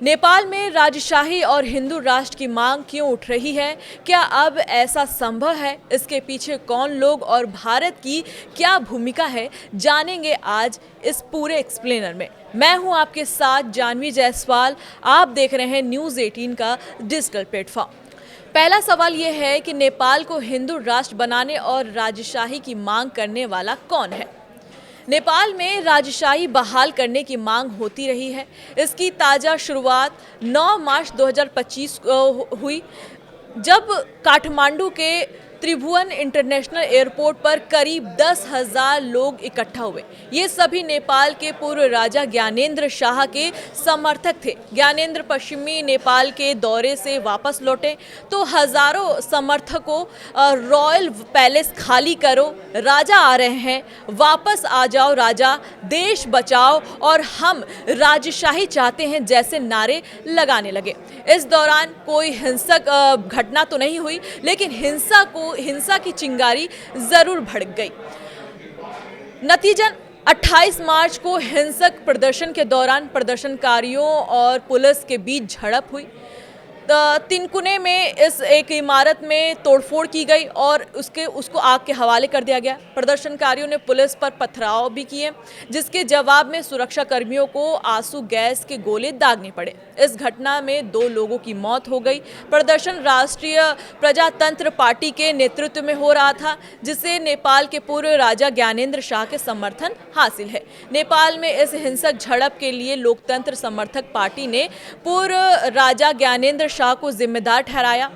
नेपाल में राजशाही और हिंदू राष्ट्र की मांग क्यों उठ रही है? क्या अब ऐसा संभव है? इसके पीछे कौन लोग और भारत की क्या भूमिका है? जानेंगे आज इस पूरे एक्सप्लेनर में। मैं हूं आपके साथ जानवी जायसवाल। आप देख रहे हैं न्यूज़ 18 का डिजिटल प्लेटफॉर्म। पहला सवाल यह है कि नेपाल को हिंदू राष्ट्र बनाने और राजशाही की मांग करने वाला कौन है? नेपाल में राजशाही बहाल करने की मांग होती रही है। इसकी ताज़ा शुरुआत 9 मार्च 2025 को हुई, जब काठमांडू के त्रिभुवन इंटरनेशनल एयरपोर्ट पर करीब 10,000 लोग इकट्ठा हुए। ये सभी नेपाल के पूर्व राजा ज्ञानेंद्र शाह के समर्थक थे। ज्ञानेंद्र पश्चिमी नेपाल के दौरे से वापस लौटे तो हजारों समर्थकों रॉयल पैलेस खाली करो, राजा आ रहे हैं, वापस आ जाओ राजा, देश बचाओ और हम राजशाही चाहते हैं जैसे नारे लगाने लगे। इस दौरान कोई हिंसक घटना तो नहीं हुई, लेकिन हिंसा की चिंगारी जरूर भड़क गई। नतीजन 28 मार्च को हिंसक प्रदर्शन के दौरान प्रदर्शनकारियों और पुलिस के बीच झड़प हुई। तिनकुने में इस एक इमारत में तोड़फोड़ की गई और उसको आग के हवाले कर दिया गया। प्रदर्शनकारियों ने पुलिस पर पथराव भी किए, जिसके जवाब में सुरक्षा कर्मियों को आंसू गैस के गोले दागने पड़े। इस घटना में 2 लोगों की मौत हो गई। प्रदर्शन राष्ट्रीय प्रजातंत्र पार्टी के नेतृत्व में हो रहा था, जिसे नेपाल के पूर्व राजा ज्ञानेंद्र शाह के समर्थन हासिल है। नेपाल में इस हिंसक झड़प के लिए लोकतंत्र समर्थक पार्टी ने पूर्व राजा ज्ञानेंद्र शाह को जिम्मेदार ठहराया।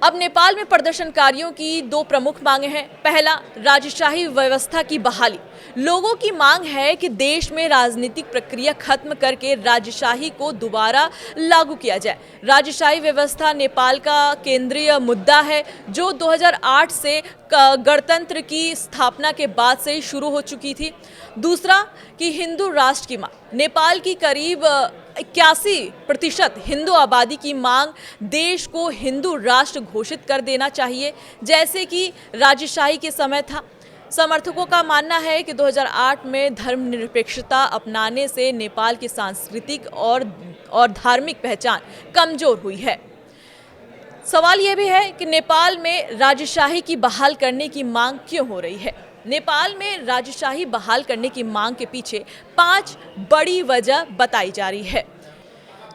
अब नेपाल में प्रदर्शनकारियों की 2 प्रमुख मांगें हैं। पहला, राजशाही व्यवस्था की बहाली। लोगों की मांग है कि देश में राजनीतिक प्रक्रिया खत्म करके राजशाही को दोबारा लागू किया जाए। राजशाही व्यवस्था नेपाल का केंद्रीय मुद्दा है, जो 2008 से गणतंत्र की स्थापना के बाद से ही शुरू हो चुकी थी। दूसरा कि हिंदू राष्ट्र की मांग। नेपाल की करीब 81% हिंदू आबादी की मांग देश को हिंदू राष्ट्र घोषित कर देना चाहिए, जैसे कि राजशाही के समय था। समर्थकों का मानना है कि 2008 में धर्मनिरपेक्षता अपनाने से नेपाल की सांस्कृतिक और धार्मिक पहचान कमजोर हुई है। सवाल यह भी है कि नेपाल में राजशाही की बहाल करने की मांग क्यों हो रही है? नेपाल में राजशाही बहाल करने की मांग के पीछे 5 बड़ी वजह बताई जा रही है।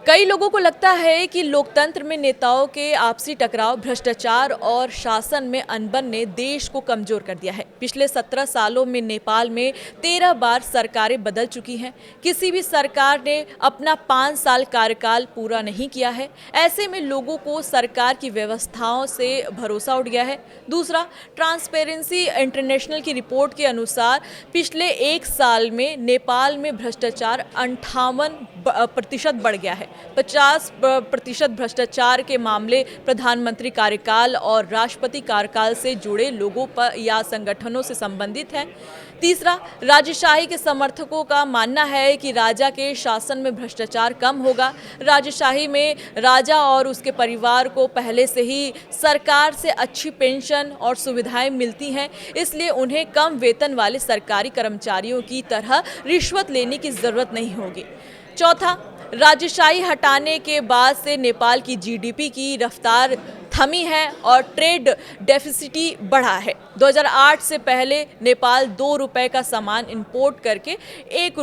कई लोगों को लगता है कि लोकतंत्र में नेताओं के आपसी टकराव, भ्रष्टाचार और शासन में अनबन ने देश को कमजोर कर दिया है। पिछले 17 सालों में नेपाल में 13 बार सरकारें बदल चुकी हैं। किसी भी सरकार ने अपना 5 साल कार्यकाल पूरा नहीं किया है। ऐसे में लोगों को सरकार की व्यवस्थाओं से भरोसा उठ गया है। दूसरा, ट्रांसपेरेंसी इंटरनेशनल की रिपोर्ट के अनुसार पिछले 1 साल में नेपाल में भ्रष्टाचार 58% बढ़ गया है। 50% भ्रष्टाचार के मामले प्रधानमंत्री कार्यकाल और राष्ट्रपति कार्यकाल से जुड़े लोगों पर या संगठनों से संबंधित है। तीसरा, राजशाही के समर्थकों का मानना है कि राजा के शासन में भ्रष्टाचार कम होगा। राजशाही में राजा और उसके परिवार को पहले से ही सरकार से अच्छी पेंशन और सुविधाएं मिलती हैं, इसलिए उन्हें कम वेतन वाले सरकारी कर्मचारियों की तरह रिश्वत लेने की जरूरत नहीं होगी। चौथा, राजशाही हटाने के बाद से नेपाल की जीडीपी की रफ्तार थमी है और ट्रेड डेफिसिट बढ़ा है। 2008 से पहले नेपाल 2 रुपए का सामान इंपोर्ट करके 1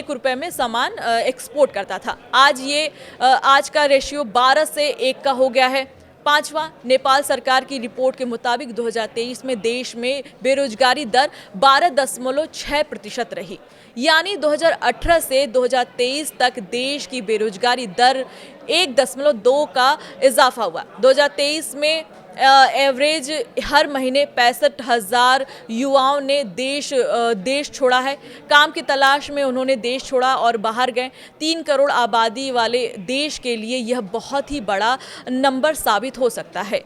रुपए में सामान एक्सपोर्ट करता था। आज का रेशियो 12 से 1 का हो गया है। पांचवा, नेपाल सरकार की रिपोर्ट के मुताबिक 2023 में देश में बेरोजगारी दर 12.6% रही, यानी 2018 से 2023 तक देश की बेरोजगारी दर 1.2 का इजाफा हुआ। 2023 में एवरेज हर महीने 65,000 युवाओं ने देश छोड़ा है। काम की तलाश में उन्होंने देश छोड़ा और बाहर गए। 3 करोड़ आबादी वाले देश के लिए यह बहुत ही बड़ा नंबर साबित हो सकता है।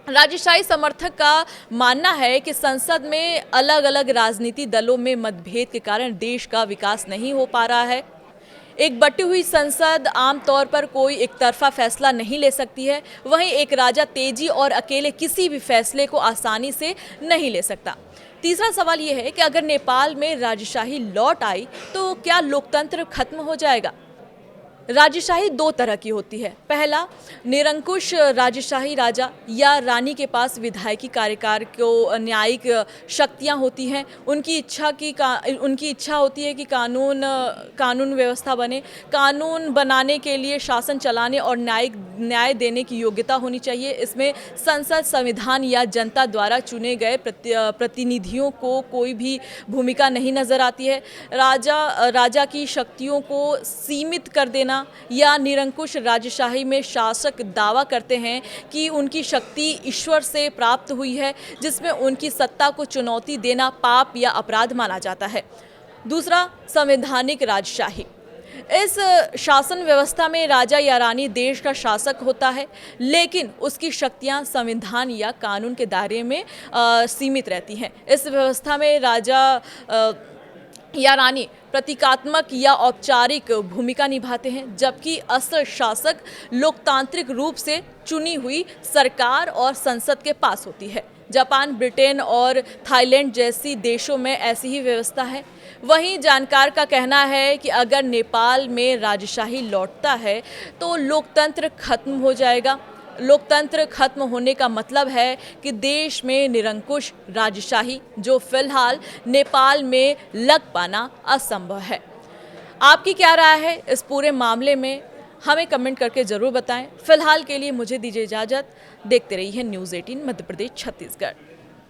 राजशाही समर्थक का मानना है कि संसद में अलग अलग राजनीति दलों में मतभेद के कारण देश का विकास नहीं हो पा रहा है। एक बटी हुई संसद आमतौर पर कोई एक तरफा फैसला नहीं ले सकती है। वहीं एक राजा तेजी और अकेले किसी भी फैसले को आसानी से नहीं ले सकता। तीसरा सवाल ये है कि अगर नेपाल में राजशाही लौट आई तो क्या लोकतंत्र खत्म हो जाएगा? राजशाही दो तरह की होती है। पहला, निरंकुश राजशाही राजा या रानी के पास विधायकी कार्यकाल को न्यायिक शक्तियां होती हैं। उनकी इच्छा होती है कि कानून व्यवस्था बने। कानून बनाने के लिए शासन चलाने और न्याय देने की योग्यता होनी चाहिए। इसमें संसद, संविधान या जनता द्वारा चुने गए प्रतिनिधियों को कोई भी भूमिका नहीं नजर आती है। राजा की शक्तियों को सीमित कर देना या निरंकुश राजशाही में शासक दावा करते हैं कि उनकी शक्ति ईश्वर से प्राप्त हुई है, जिसमें उनकी सत्ता को चुनौती देना पाप या अपराध माना जाता है। दूसरा, संवैधानिक राजशाही। इस शासन व्यवस्था में राजा या रानी देश का शासक होता है, लेकिन उसकी शक्तियां संविधान या कानून के दायरे में सीमित रहती हैं। इस व्यवस्था में राजा या रानी प्रतीकात्मक या औपचारिक भूमिका निभाते हैं, जबकि असल शासक लोकतांत्रिक रूप से चुनी हुई सरकार और संसद के पास होती है। जापान, ब्रिटेन और थाईलैंड जैसी देशों में ऐसी ही व्यवस्था है। वहीं जानकार का कहना है कि अगर नेपाल में राजशाही लौटता है तो लोकतंत्र खत्म हो जाएगा। लोकतंत्र खत्म होने का मतलब है कि देश में निरंकुश राजशाही, जो फिलहाल नेपाल में लग पाना असंभव है। आपकी क्या राय है इस पूरे मामले में? हमें कमेंट करके ज़रूर बताएं। फिलहाल के लिए मुझे दीजिए इजाज़त। देखते रहिए न्यूज़ 18 मध्य प्रदेश छत्तीसगढ़।